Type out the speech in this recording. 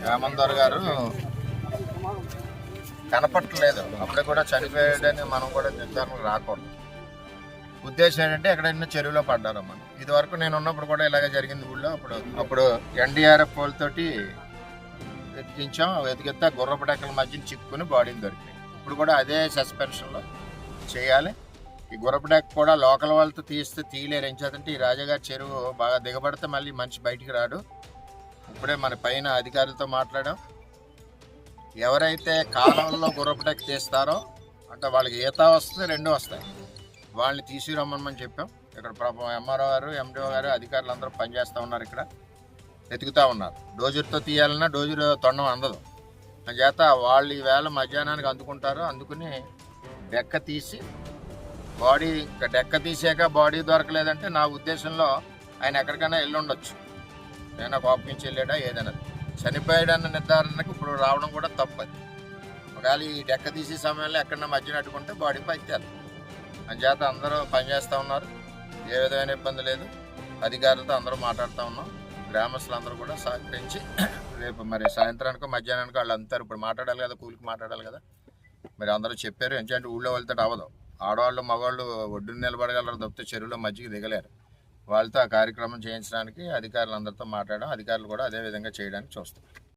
రామందర్ గారు కనపట్టలేదు, అప్పుడే కూడా చనిపోయాడని మనం కూడా నిర్ధారణకు రాకూడదు. ఉద్దేశం ఏంటంటే ఎక్కడైనా చెరువులో పడ్డారు మనం. ఇది వరకు నేను ఉన్నప్పుడు కూడా ఇలాగే జరిగింది ఊళ్ళో. అప్పుడు ఎన్డీఆర్ఎఫ్ వాళ్ళతోటి వెతికించాం. వెతికితే గుర్రపు డెక్కల మధ్య చిక్కుని బాడీని దొరికింది. ఇప్పుడు కూడా అదే సస్పెన్షన్లో చేయాలి. ఈ గుర్రపు డెక్క కూడా లోకల్ వాళ్ళతో తీయలేరు. ఏం చేద్దంటే ఈ రాజాగారి చెరువు బాగా దిగబడితే మళ్ళీ మనిషి బయటికి రాడు. ఇప్పుడే మన పైన అధికారులతో మాట్లాడాం. ఎవరైతే కాలంలో గుర్రపు డెక్క తీస్తారో అంటే వాళ్ళకి ఈత వస్తుంది, రెండు వస్తాయి, వాళ్ళని తీసుకురమ్మని చెప్పాం. ఇక్కడ పాపం ఎంఆర్ఓ గారు, ఎండిఓ గారు, అధికారులు అందరూ పనిచేస్తూ ఉన్నారు. ఇక్కడ వెతుకుతూ ఉన్నారు. డోజర్తో తీయాలన్నా డోజర్ తొండం అందదు. చేత వాళ్ళు ఈవేళ మధ్యాహ్నానికి అందుకుంటారు. అందుకుని డెక్క తీసి బాడీ, డెక్క తీసాక బాడీ దొరకలేదంటే నా ఉద్దేశంలో ఆయన ఎక్కడికైనా వెళ్ళి ఉండొచ్చు. నేను కోపగించి వెళ్ళాడా ఏదైనా చనిపోయాడన్న నిర్ధారణకు ఇప్పుడు రావడం కూడా తప్పది. ఒకవేళ ఈ డెక్క తీసే సమయంలో ఎక్కడన్నా మధ్యన అడ్డుకుంటే బాడీ పైతారు. చేత అందరూ పనిచేస్తూ ఉన్నారు. ఏ విధమైన ఇబ్బంది లేదు. అధికారులతో అందరూ మాట్లాడుతూ ఉన్నాం. గ్రామస్తులు అందరూ కూడా సహకరించి రేపు మరి సాయంత్రానికి మధ్యాహ్నానికి వాళ్ళు అంతారు. ఇప్పుడు మాట్లాడాలి కదా, కూలికి మాట్లాడాలి కదా. మరి అందరూ చెప్పారు. ఎందుకంటే ఊళ్ళో వెళ్తే అవ్వదు. ఆడవాళ్ళు మగవాళ్ళు ఒడ్డున నిలబడగలరు తప్పితే చెరువులో మధ్యకి దిగలేరు. వాళ్ళతో ఆ కార్యక్రమం చేయించడానికి అధికారులందరితో మాట్లాడడం. అధికారులు కూడా అదే విధంగా చేయడానికి చూస్తారు.